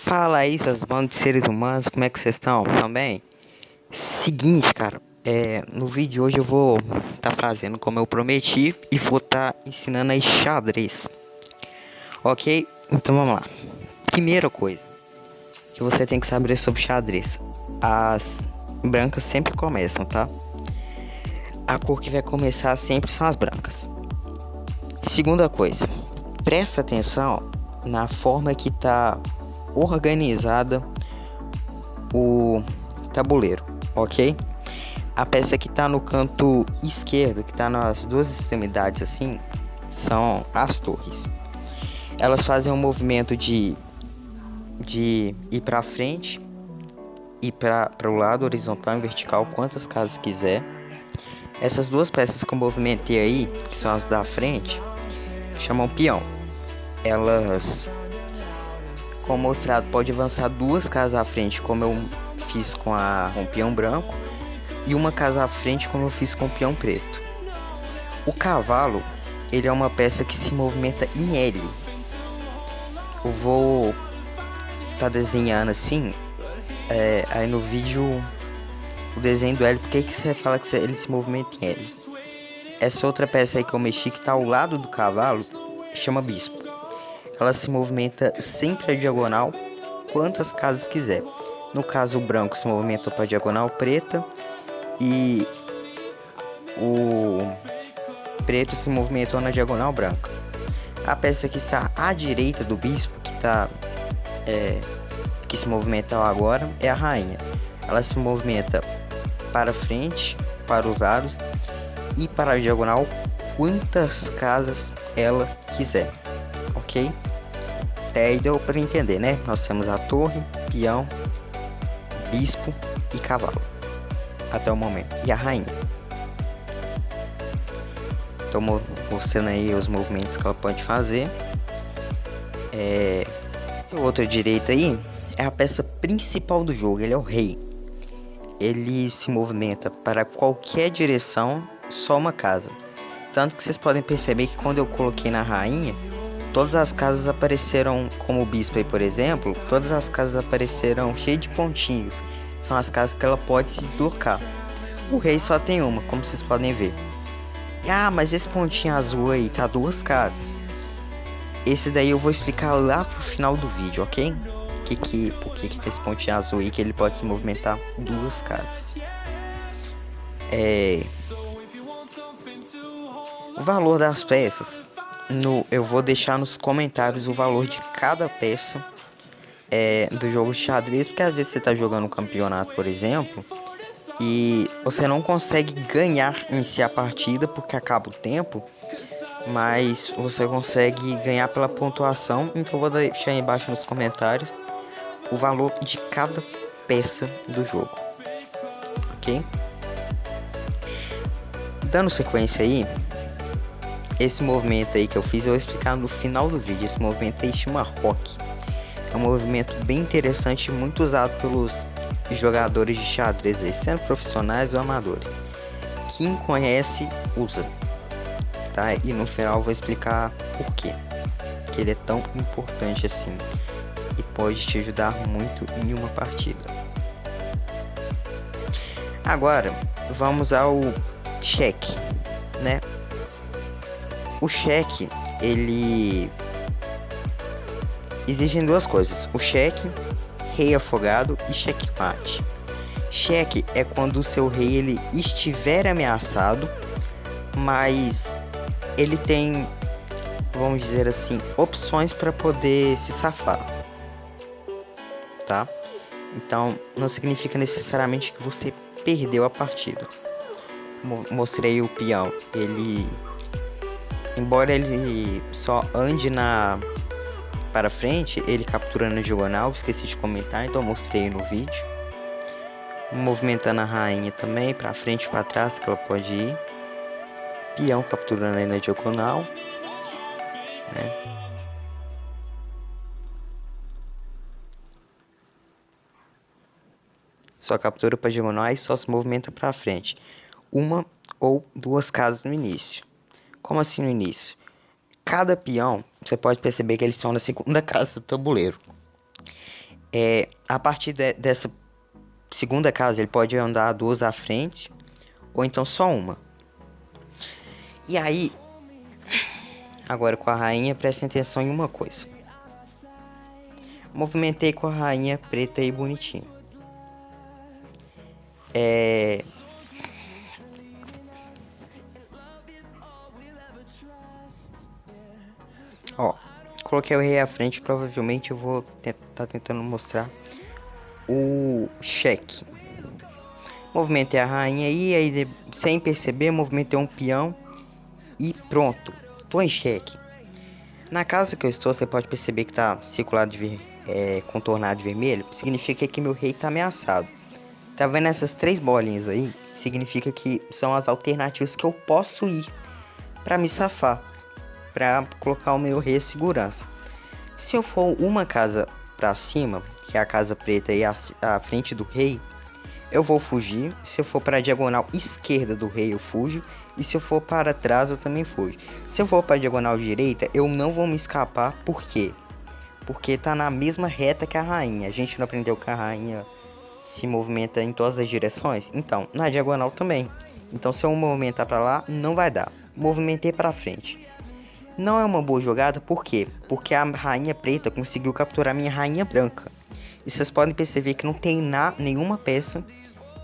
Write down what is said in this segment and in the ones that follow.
Fala aí, seus bandos de seres humanos, como é que vocês estão? Também? Seguinte, cara, no vídeo de hoje eu vou estar fazendo como eu prometi e vou estar ensinando aí xadrez. Ok? Então vamos lá. Primeira coisa que você tem que saber sobre xadrez: as brancas sempre começam, tá? A cor que vai começar sempre são as brancas. Segunda coisa, presta atenção na forma que tá organizada o tabuleiro, ok? A peça que tá no canto esquerdo, que tá nas duas extremidades assim, são as torres. Elas fazem um movimento de ir para frente e para o lado horizontal e vertical quantas casas quiser. Essas duas peças que eu movimentei aí, que são as da frente, chamam peão. Elas, como mostrado, pode avançar duas casas à frente, como eu fiz com o peão branco, e uma casa à frente, como eu fiz com o peão preto. O cavalo, ele é uma peça que se movimenta em L. Eu vou tá desenhando assim, aí no vídeo o desenho do L. Por que você fala que ele se movimenta em L? Essa outra peça aí que eu mexi, que tá ao lado do cavalo, chama bispo. Ela se movimenta sempre a diagonal, quantas casas quiser. No caso, o branco se movimenta para a diagonal preta e o preto se movimentou na diagonal branca. A peça que está à direita do bispo, que se movimenta agora, é a rainha. Ela se movimenta para frente, para os lados e para a diagonal, quantas casas ela quiser, ok? Até aí deu para entender, né? Nós temos a torre, peão, bispo e cavalo até o momento, e a rainha. Estou mostrando aí os movimentos que ela pode fazer. O outro direito aí é a peça principal do jogo, ele é o rei. Ele se movimenta para qualquer direção, só uma casa. Tanto que vocês podem perceber que quando eu coloquei na rainha, todas as casas apareceram, como o bispo aí, por exemplo, todas as casas apareceram cheias de pontinhos. São as casas que ela pode se deslocar. O rei só tem uma, como vocês podem ver. Ah, mas esse pontinho azul aí tá duas casas. Esse daí eu vou explicar lá pro final do vídeo, ok? Por que tem esse pontinho azul aí que ele pode se movimentar duas casas. O valor das peças, eu vou deixar nos comentários o valor de cada peça do jogo de xadrez, porque às vezes você tá jogando um campeonato, por exemplo, e você não consegue ganhar em si a partida porque acaba o tempo, mas você consegue ganhar pela pontuação. Então eu vou deixar aí embaixo nos comentários o valor de cada peça do jogo, ok? Dando sequência aí, esse movimento aí que eu fiz eu vou explicar no final do vídeo. Esse movimento aí chama rock. É um movimento bem interessante e muito usado pelos jogadores de xadrez aí, sendo profissionais ou amadores. Quem conhece usa, tá? E no final eu vou explicar por quê que ele é tão importante assim e pode te ajudar muito em uma partida. Agora vamos ao cheque, né? O cheque, ele existem duas coisas: o cheque, rei afogado, e checkmate. Cheque é quando o seu rei ele estiver ameaçado, mas ele tem, vamos dizer assim, opções para poder se safar, tá? Então não significa necessariamente que você perdeu a partida. Mostrei o peão, embora ele só ande para frente, ele captura na diagonal. Esqueci de comentar, então mostrei no vídeo. Movimentando a rainha também, para frente e para trás, que ela pode ir. Peão capturando aí na diagonal, né? Só captura para diagonal e só se movimenta para frente. Uma ou duas casas no início. Como assim no início? Cada peão, você pode perceber que eles são na segunda casa do tabuleiro. A partir dessa segunda casa, ele pode andar duas à frente, ou então só uma. E aí, agora com a rainha, prestem atenção em uma coisa. Movimentei com a rainha preta e bonitinho. Ó, coloquei o rei à frente, provavelmente eu vou tá tentando mostrar o cheque. Movimentei a rainha aí sem perceber, movimentei um peão e pronto, tô em xeque. Na casa que eu estou, você pode perceber que tá circulado contornado de vermelho, significa que meu rei tá ameaçado. Tá vendo essas três bolinhas aí? Significa que são as alternativas que eu posso ir para me safar, para colocar o meu rei em segurança. Se eu for uma casa para cima, que é a casa preta e a frente do rei, eu vou fugir. Se eu for para a diagonal esquerda do rei, eu fujo. E se eu for para trás, eu também fujo. Se eu for para a diagonal direita, eu não vou me escapar. Por quê? Porque tá na mesma reta que a rainha. A gente não aprendeu que a rainha se movimenta em todas as direções? Então, na diagonal também. Então, se eu movimentar para lá, não vai dar. Movimentei para frente. Não é uma boa jogada, por quê? Porque a rainha preta conseguiu capturar minha rainha branca. E vocês podem perceber que não tem nenhuma peça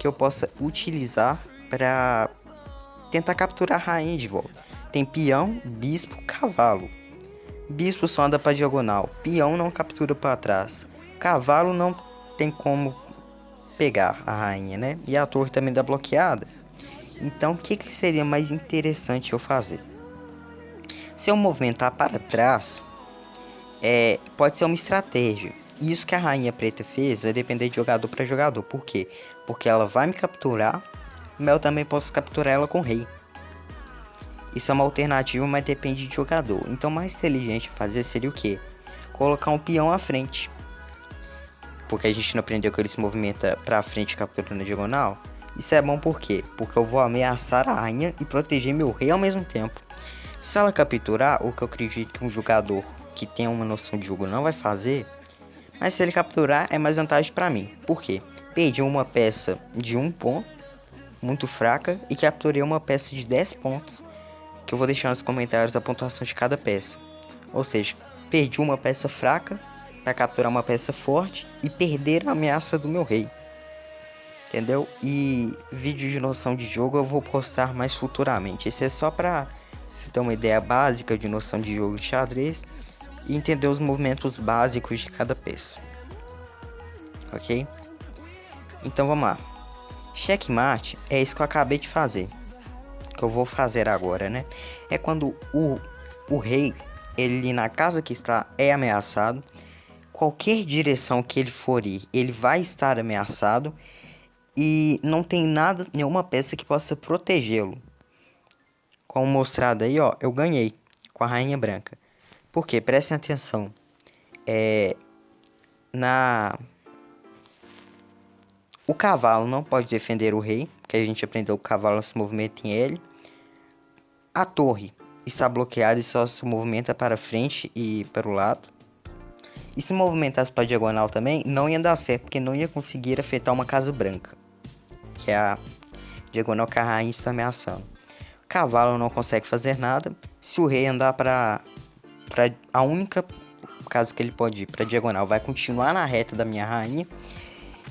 que eu possa utilizar para tentar capturar a rainha de volta. Tem peão, bispo, cavalo. Bispo só anda para diagonal. Peão não captura para trás. Cavalo não tem como pegar a rainha, né? E a torre também dá bloqueada. Então, o que seria mais interessante eu fazer? Se eu movimentar para trás, pode ser uma estratégia. Isso que a rainha preta fez vai depender de jogador para jogador. Por quê? Porque ela vai me capturar, mas eu também posso capturar ela com o rei. Isso é uma alternativa, mas depende de jogador. Então, mais inteligente fazer seria o quê? Colocar um peão à frente. Porque a gente não aprendeu que ele se movimenta para frente capturando a diagonal. Isso é bom por quê? Porque eu vou ameaçar a rainha e proteger meu rei ao mesmo tempo. Se ela capturar, o que eu acredito que um jogador que tem uma noção de jogo não vai fazer, mas se ele capturar é mais vantagem para mim. Por quê? Perdi uma peça de 1 ponto, muito fraca, e capturei uma peça de 10 pontos, que eu vou deixar nos comentários a pontuação de cada peça. Ou seja, perdi uma peça fraca para capturar uma peça forte e perder a ameaça do meu rei. Entendeu? E vídeo de noção de jogo eu vou postar mais futuramente. Esse é só para você ter uma ideia básica de noção de jogo de xadrez e entender os movimentos básicos de cada peça. Ok? Então vamos lá. Checkmate é isso que eu acabei de fazer. Que eu vou fazer agora, né? É quando o rei, ele na casa que está, é ameaçado. Qualquer direção que ele for ir, ele vai estar ameaçado. E não tem nada, nenhuma peça que possa protegê-lo. Como mostrado aí, ó, eu ganhei com a rainha branca. Por quê? Prestem atenção. O cavalo não pode defender o rei, porque a gente aprendeu que o cavalo se movimenta em L. A torre está bloqueada e só se movimenta para frente e para o lado. E se movimentasse para a diagonal também, não ia dar certo, porque não ia conseguir afetar uma casa branca, que é a diagonal que a rainha está ameaçando. O cavalo não consegue fazer nada. Se o rei andar para a única casa que ele pode ir, para diagonal, vai continuar na reta da minha rainha.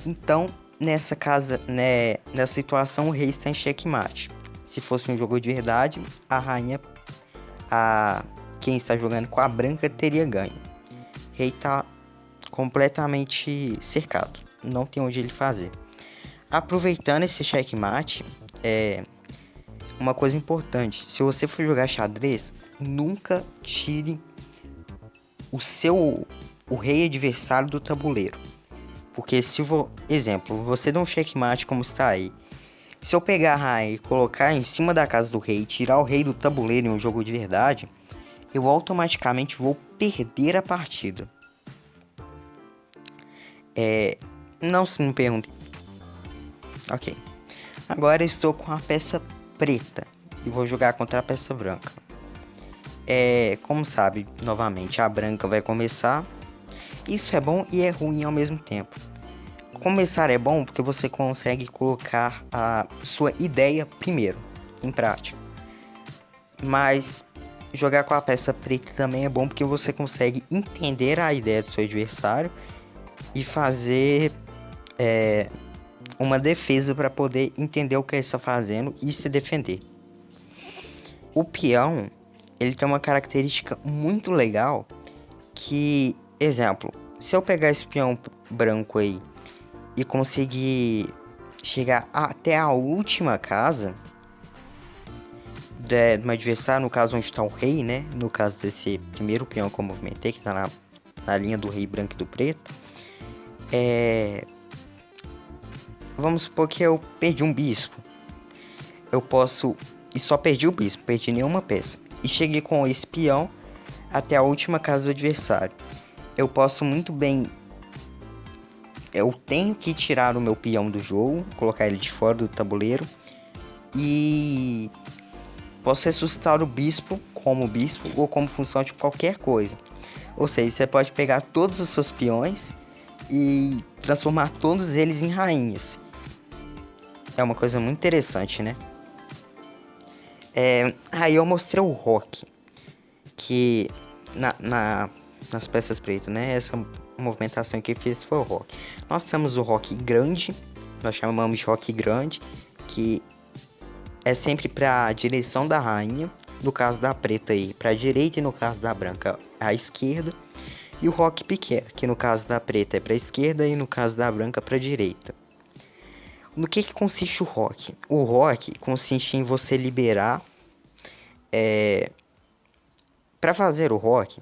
Então, nessa casa, né, nessa situação, o rei está em checkmate. Se fosse um jogo de verdade, a rainha, quem está jogando com a branca teria ganho. O rei está completamente cercado, não tem onde ele fazer. Aproveitando esse checkmate, uma coisa importante: se você for jogar xadrez, nunca tire o rei adversário do tabuleiro. Porque se exemplo, você dá um checkmate como está aí. Se eu pegar a rainha e colocar em cima da casa do rei e tirar o rei do tabuleiro em um jogo de verdade, eu automaticamente vou perder a partida. Não se me pergunte. Ok. Agora estou com a peça preta e vou jogar contra a peça branca. Como sabe, novamente, a branca vai começar. Isso é bom e é ruim ao mesmo tempo. Começar é bom porque você consegue colocar a sua ideia primeiro em prática. Mas jogar com a peça preta também é bom porque você consegue entender a ideia do seu adversário e fazer uma defesa para poder entender o que ele está fazendo e se defender. O peão, ele tem uma característica muito legal que, exemplo, se eu pegar esse peão branco aí e conseguir chegar até a última casa do meu adversário, no caso onde está o rei, né? No caso desse primeiro peão que eu movimentei, que está na linha do rei branco e do preto. Vamos supor que eu perdi um bispo. Eu posso... E só perdi o bispo, perdi nenhuma peça. E cheguei com esse peão até a última casa do adversário. Eu posso muito bem... Eu tenho que tirar o meu peão do jogo, colocar ele de fora do tabuleiro. E... posso ressuscitar o bispo como bispo ou como função de qualquer coisa. Ou seja, você pode pegar todos os seus peões e transformar todos eles em rainhas. É uma coisa muito interessante, né? Aí eu mostrei o rock, que nas peças pretas, né? Essa movimentação que eu fiz foi o rock. Nós temos o rock grande, nós chamamos de rock grande, que é sempre para a direção da rainha, no caso da preta aí, para a direita, e no caso da branca, à esquerda. E o rock pequeno, que no caso da preta é para a esquerda e no caso da branca para a direita. No que consiste o rock? O rock consiste em você liberar... Para fazer o rock,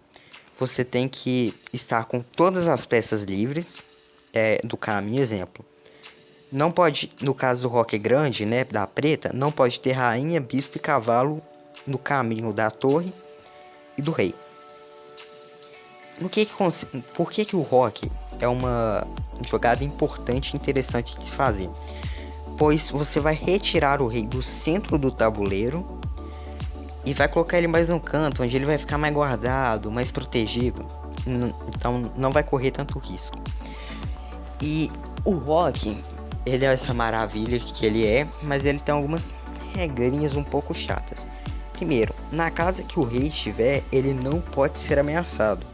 você tem que estar com todas as peças livres do caminho, exemplo. Não pode, no caso do rock grande, né, da preta, não pode ter rainha, bispo e cavalo no caminho da torre e do rei. Por que o rock é uma jogada importante e interessante de se fazer? Pois você vai retirar o rei do centro do tabuleiro e vai colocar ele mais no canto, onde ele vai ficar mais guardado, mais protegido. Então não vai correr tanto risco. E o rock, ele é essa maravilha que ele é, mas ele tem algumas regrinhas um pouco chatas. Primeiro, na casa que o rei estiver, ele não pode ser ameaçado.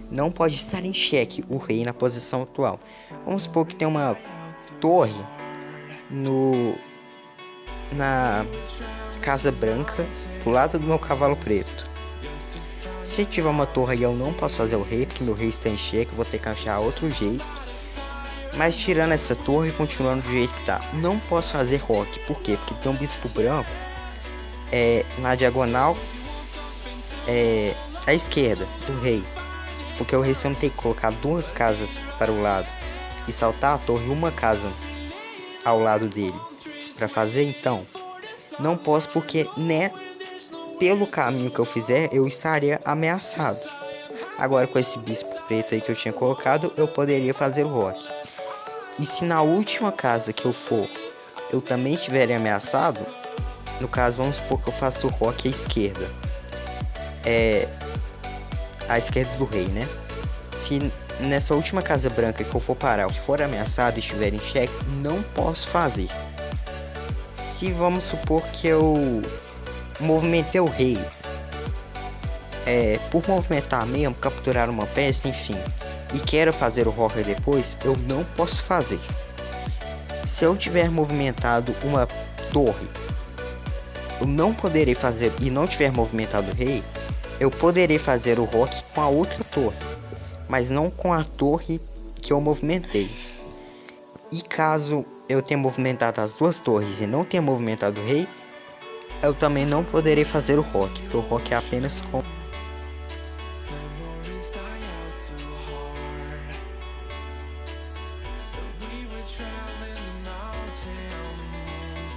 Não pode estar em xeque o rei na posição atual. Vamos supor que tem uma torre na casa branca, do lado do meu cavalo preto. Se tiver uma torre aí, eu não posso fazer o rei, porque meu rei está em xeque, eu vou ter que achar outro jeito. Mas tirando essa torre e continuando do jeito que tá, não posso fazer rock. Por quê? Porque tem um bispo branco na diagonal à esquerda do rei. Porque o rei você não tem que colocar duas casas para o lado e saltar a torre uma casa ao lado dele. Para fazer, então, não posso, porque né, pelo caminho que eu fizer, eu estaria ameaçado. Agora com esse bispo preto aí que eu tinha colocado, eu poderia fazer o rock. E se na última casa que eu for, eu também estiver ameaçado, no caso, vamos supor que eu faço o rock à esquerda. À esquerda do rei, né? Se nessa última casa branca que eu for parar, eu for ameaçado e estiver em xeque, não posso fazer. Se vamos supor que eu movimentei o rei, por movimentar mesmo, capturar uma peça, enfim, e quero fazer o rock depois, eu não posso fazer. Se eu tiver movimentado uma torre, eu não poderei fazer, e não tiver movimentado o rei, eu poderei fazer o rock com a outra torre, mas não com a torre que eu movimentei. E caso eu tenha movimentado as duas torres e não tenha movimentado o rei, eu também não poderei fazer o rock, porque o rock é apenas com